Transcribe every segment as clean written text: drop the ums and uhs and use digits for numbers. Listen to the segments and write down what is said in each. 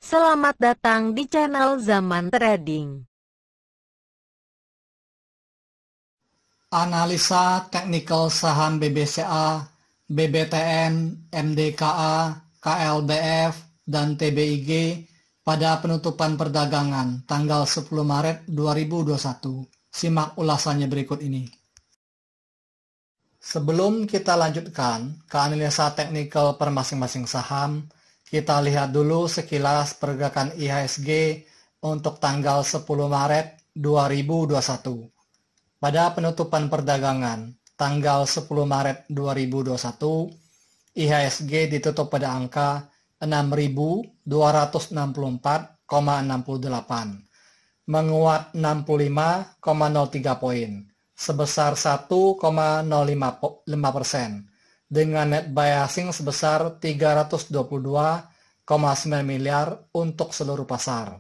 Selamat datang di channel Zaman Trading. Analisa teknikal saham BBCA, BBTN, MDKA, KLBF, dan TBIG pada penutupan perdagangan tanggal 10 Maret 2021. Simak ulasannya berikut ini. Sebelum kita lanjutkan ke analisa teknikal per masing-masing saham, kita lihat dulu sekilas pergerakan IHSG untuk tanggal 10 Maret 2021. Pada penutupan perdagangan tanggal 10 Maret 2021, IHSG ditutup pada angka 6.264,68, menguat 65,03 poin, sebesar 1,05%, dengan net buy asing sebesar 322,9 miliar untuk seluruh pasar.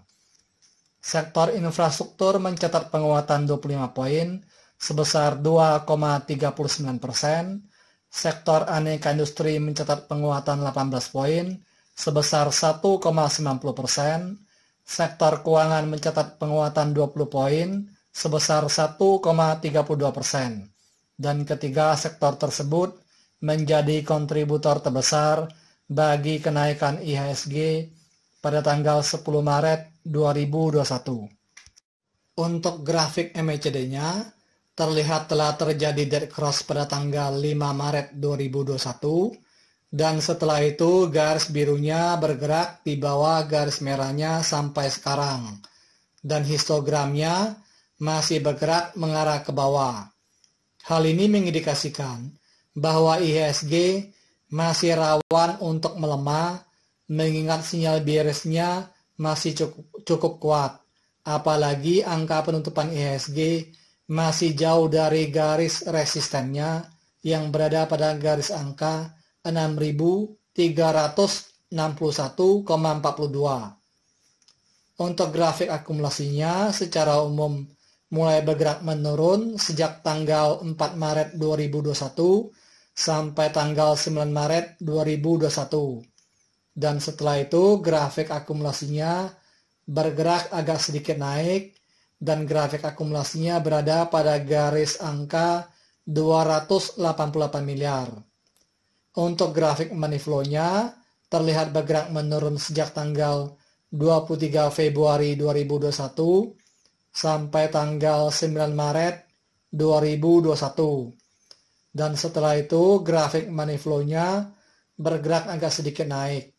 Sektor infrastruktur mencatat penguatan 25 poin sebesar 2,39%, sektor aneka industri mencatat penguatan 18 poin sebesar 1,90%, sektor keuangan mencatat penguatan 20 poin sebesar 1,32%, dan ketiga sektor tersebut menjadi kontributor terbesar bagi kenaikan IHSG pada tanggal 10 Maret 2021. Untuk grafik MACD-nya, terlihat telah terjadi dead cross pada tanggal 5 Maret 2021, dan setelah itu garis birunya bergerak di bawah garis merahnya sampai sekarang, dan histogramnya masih bergerak mengarah ke bawah. Hal ini mengindikasikan bahwa IHSG masih rawan untuk melemah, mengingat sinyal bearishnya masih cukup kuat, apalagi angka penutupan IHSG masih jauh dari garis resistennya yang berada pada garis angka 6.361,42. Untuk grafik akumulasinya secara umum mulai bergerak menurun sejak tanggal 4 Maret 2021 sampai tanggal 9 Maret 2021. Dan setelah itu grafik akumulasinya bergerak agak sedikit naik dan grafik akumulasinya berada pada garis angka 288 miliar. Untuk grafik money flow-nya terlihat bergerak menurun sejak tanggal 23 Februari 2021 sampai tanggal 9 Maret 2021. Dan setelah itu grafik money flow-nya bergerak agak sedikit naik.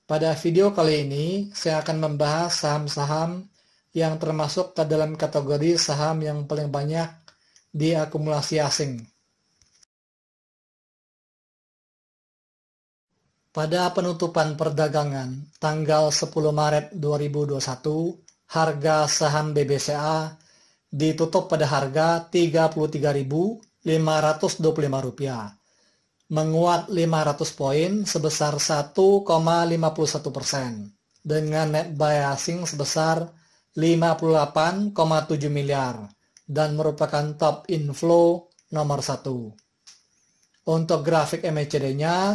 Pada video kali ini saya akan membahas saham-saham yang termasuk ke dalam kategori saham yang paling banyak diakumulasi asing. Pada penutupan perdagangan tanggal 10 Maret 2021, harga saham BBCA ditutup pada harga Rp33.525, menguat 500 poin sebesar 1,51%, dengan net buy asing sebesar 58,7 miliar dan merupakan top inflow nomor 1. Untuk grafik MACD-nya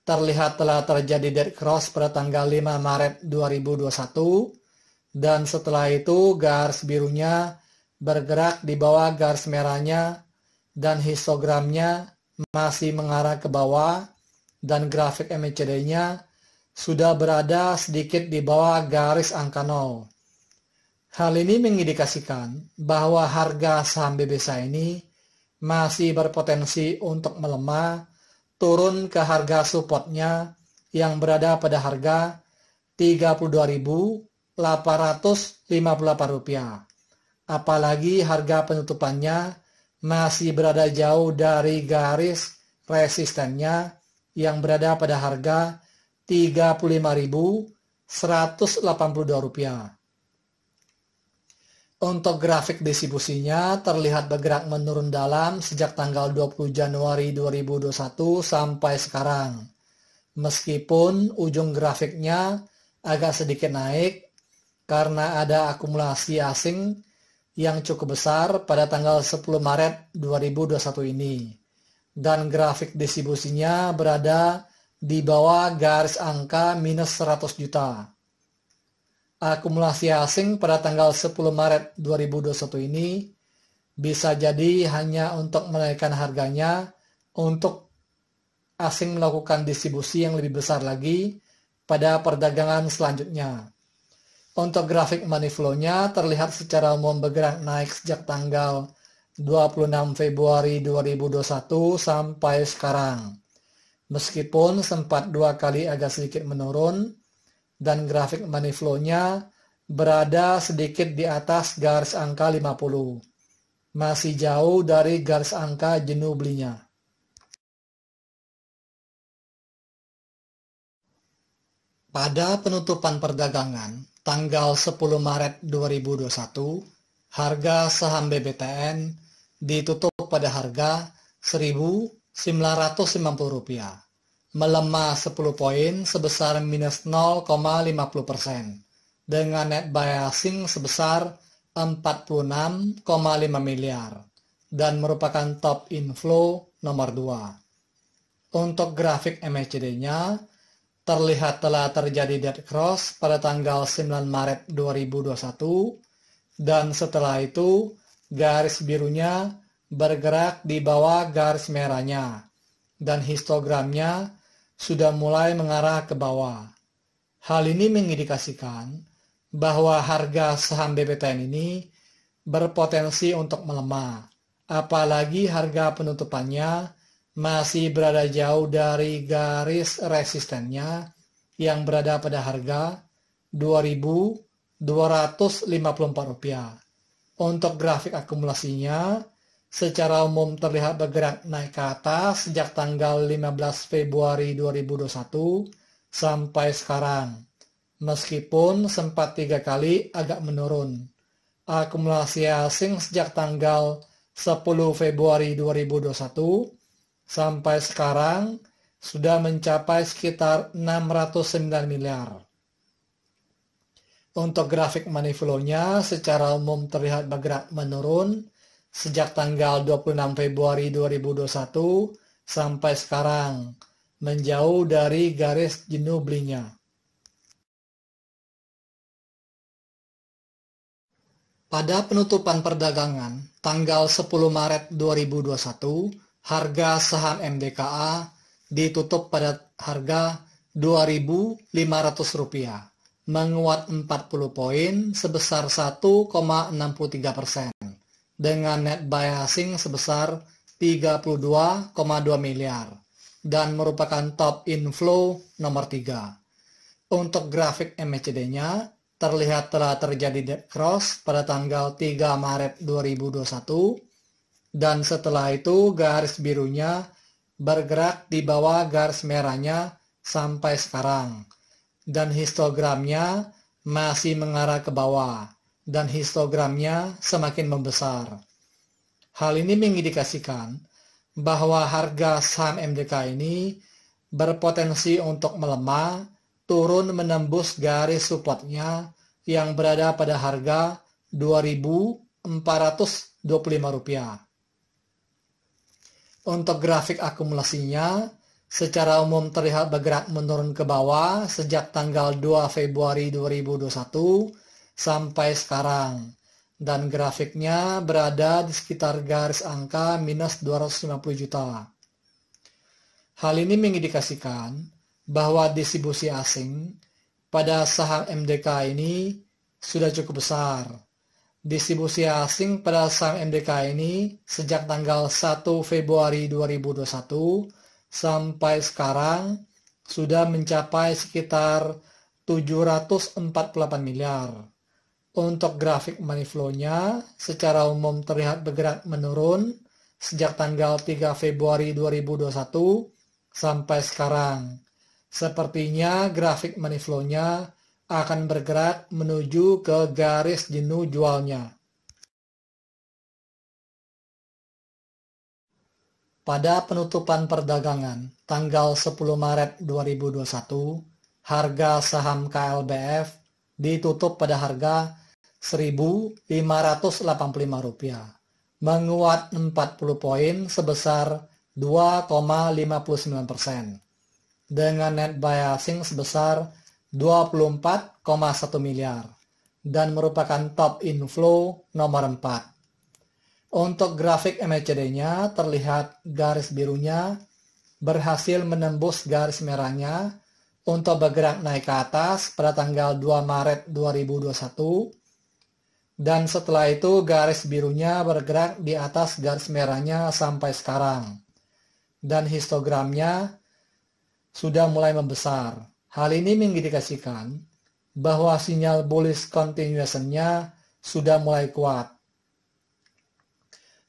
terlihat telah terjadi dead cross pada tanggal 5 Maret 2021, dan setelah itu garis birunya bergerak di bawah garis merahnya dan histogramnya masih mengarah ke bawah, dan grafik MACD-nya sudah berada sedikit di bawah garis angka 0. Hal ini mengindikasikan bahwa harga saham BBCA ini masih berpotensi untuk melemah turun ke harga supportnya yang berada pada harga Rp32.858. Apalagi harga penutupannya masih berada jauh dari garis resistennya yang berada pada harga Rp35.182. Untuk grafik distribusinya terlihat bergerak menurun dalam sejak tanggal 20 Januari 2021 sampai sekarang. Meskipun ujung grafiknya agak sedikit naik karena ada akumulasi asing yang cukup besar pada tanggal 10 Maret 2021 ini. Dan grafik distribusinya berada di bawah garis angka minus 100 juta. Akumulasi asing pada tanggal 10 Maret 2021 ini bisa jadi hanya untuk menaikkan harganya untuk asing melakukan distribusi yang lebih besar lagi pada perdagangan selanjutnya. Untuk grafik money flow-nya terlihat secara umum bergerak naik sejak tanggal 26 Februari 2021 sampai sekarang. Meskipun sempat 2 kali agak sedikit menurun, dan grafik money flow-nya berada sedikit di atas garis angka 50. Masih jauh dari garis angka jenuh belinya. Pada penutupan perdagangan tanggal 10 Maret 2021, harga saham BBTN ditutup pada harga Rp1.950, melemah 10 poin sebesar minus 0,50%, dengan net buy asing sebesar 46,5 miliar, dan merupakan top inflow nomor 2. Untuk grafik MACD-nya, terlihat telah terjadi dead cross pada tanggal 9 Maret 2021, dan setelah itu garis birunya bergerak di bawah garis merahnya, dan histogramnya sudah mulai mengarah ke bawah. Hal ini mengindikasikan bahwa harga saham BBTN ini berpotensi untuk melemah, apalagi harga penutupannya masih berada jauh dari garis resistennya yang berada pada harga Rp2.254. Untuk grafik akumulasinya, secara umum terlihat bergerak naik ke atas sejak tanggal 15 Februari 2021 sampai sekarang, meskipun sempat 3 kali agak menurun. Akumulasi asing sejak tanggal 10 Februari 2021 sampai sekarang sudah mencapai sekitar 609 miliar. Untuk grafik money flow-nya secara umum terlihat bergerak menurun sejak tanggal 26 Februari 2021 sampai sekarang, menjauh dari garis jenuh belinya. Pada penutupan perdagangan tanggal 10 Maret 2021, harga saham MDKA ditutup pada harga Rp2.500, menguat 40 poin sebesar 1,63%, dengan net buy asing sebesar 32,2 miliar, dan merupakan top inflow nomor 3. Untuk grafik MACD-nya, terlihat telah terjadi dead cross pada tanggal 3 Maret 2021, dan setelah itu garis birunya bergerak di bawah garis merahnya sampai sekarang, dan histogramnya masih mengarah ke bawah, dan histogramnya semakin membesar. Hal ini mengindikasikan bahwa harga saham MDK ini berpotensi untuk melemah, turun menembus garis supportnya yang berada pada harga Rp2.425. Untuk grafik akumulasinya, secara umum terlihat bergerak menurun ke bawah sejak tanggal 2 Februari 2021 sampai sekarang, dan grafiknya berada di sekitar garis angka minus 250 juta. Hal ini mengindikasikan bahwa distribusi asing pada saham MDK ini sudah cukup besar. Distribusi asing pada saham MDK ini sejak tanggal 1 Februari 2021 sampai sekarang sudah mencapai sekitar 748 miliar. Untuk grafik money flow-nya secara umum terlihat bergerak menurun sejak tanggal 3 Februari 2021 sampai sekarang. Sepertinya grafik money flow-nya akan bergerak menuju ke garis jenuh jualnya. Pada penutupan perdagangan tanggal 10 Maret 2021, harga saham KLBF ditutup pada harga Rp1.585, menguat 40 poin sebesar 2,59%, dengan net buy asing sebesar 24,1 miliar dan merupakan top inflow nomor 4. Untuk grafik MACD-nya terlihat garis birunya berhasil menembus garis merahnya untuk bergerak naik ke atas pada tanggal 2 Maret 2021 dan setelah itu garis birunya bergerak di atas garis merahnya sampai sekarang dan histogramnya sudah mulai membesar. Hal ini mengindikasikan bahwa sinyal bullish continuation-nya sudah mulai kuat.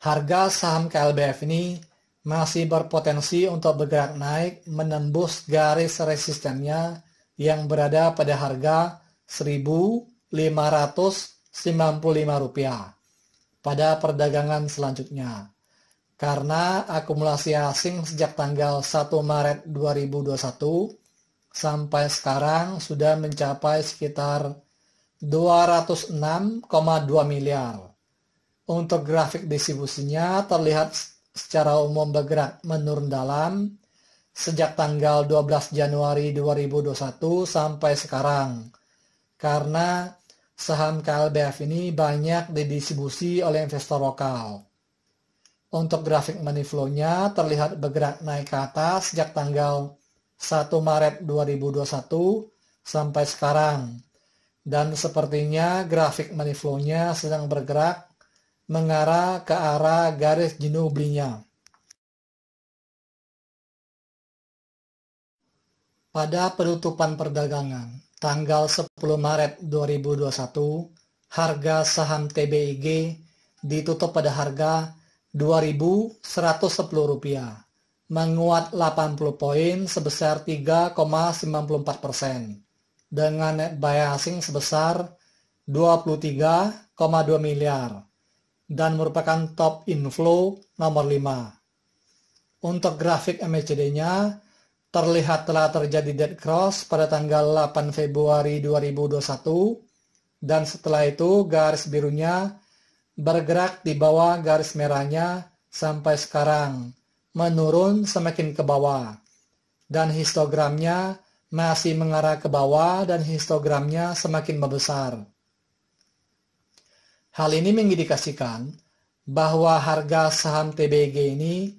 Harga saham KLBF ini masih berpotensi untuk bergerak naik menembus garis resistennya yang berada pada harga Rp1.595 pada perdagangan selanjutnya. Karena akumulasi asing sejak tanggal 1 Maret 2021 sampai sekarang sudah mencapai sekitar 206,2 miliar. Untuk grafik distribusinya terlihat secara umum bergerak menurun dalam sejak tanggal 12 Januari 2021 sampai sekarang. Karena saham KLBF ini banyak didistribusi oleh investor lokal. Untuk grafik money flow-nya terlihat bergerak naik ke atas sejak tanggal 1 Maret 2021 sampai sekarang. Dan sepertinya grafik money flow-nya sedang bergerak mengarah ke arah garis jenuh belinya. Pada penutupan perdagangan tanggal 10 Maret 2021, harga saham TBIG ditutup pada harga Rp2.110, menguat 80 poin sebesar 3,94%, dengan net buy asing sebesar 23,2 miliar. Dan merupakan top inflow nomor 5. Untuk grafik MACD-nya, terlihat telah terjadi dead cross pada tanggal 8 Februari 2021, dan setelah itu garis birunya bergerak di bawah garis merahnya sampai sekarang, menurun semakin ke bawah, dan histogramnya masih mengarah ke bawah dan histogramnya semakin membesar. Hal ini mengindikasikan bahwa harga saham TBIG ini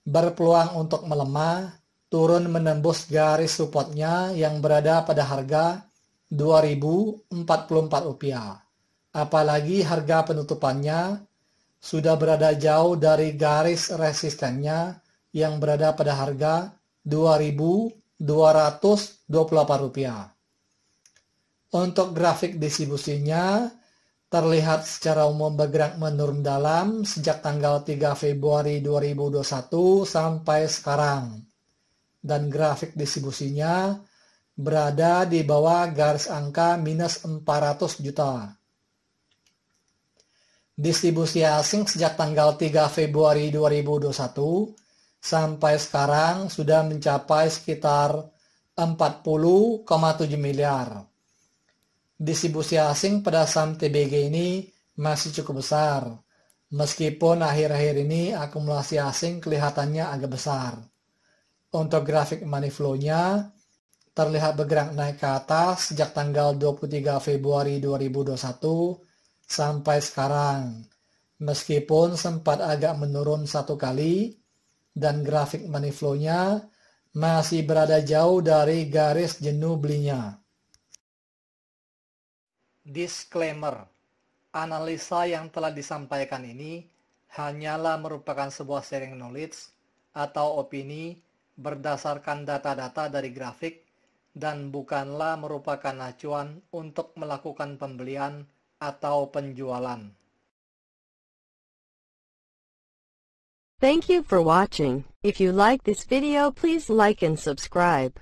berpeluang untuk melemah, turun menembus garis supportnya yang berada pada harga Rp2.044. Apalagi harga penutupannya sudah berada jauh dari garis resistennya yang berada pada harga Rp2.228. Untuk grafik distribusinya, terlihat secara umum bergerak menurun dalam sejak tanggal 3 Februari 2021 sampai sekarang. Dan grafik distribusinya berada di bawah garis angka minus 400 juta. Distribusi asing sejak tanggal 3 Februari 2021 sampai sekarang sudah mencapai sekitar 40,7 miliar. Distribusi asing pada saham TBG ini masih cukup besar, meskipun akhir-akhir ini akumulasi asing kelihatannya agak besar. Untuk grafik money flow-nya terlihat bergerak naik ke atas sejak tanggal 23 Februari 2021 sampai sekarang, meskipun sempat agak menurun satu kali, dan grafik money flow-nya masih berada jauh dari garis jenuh belinya. Disclaimer, analisa yang telah disampaikan ini hanyalah merupakan sebuah sharing knowledge atau opini berdasarkan data-data dari grafik dan bukanlah merupakan acuan untuk melakukan pembelian atau penjualan. Thank you for watching. If you like this video, please like and subscribe.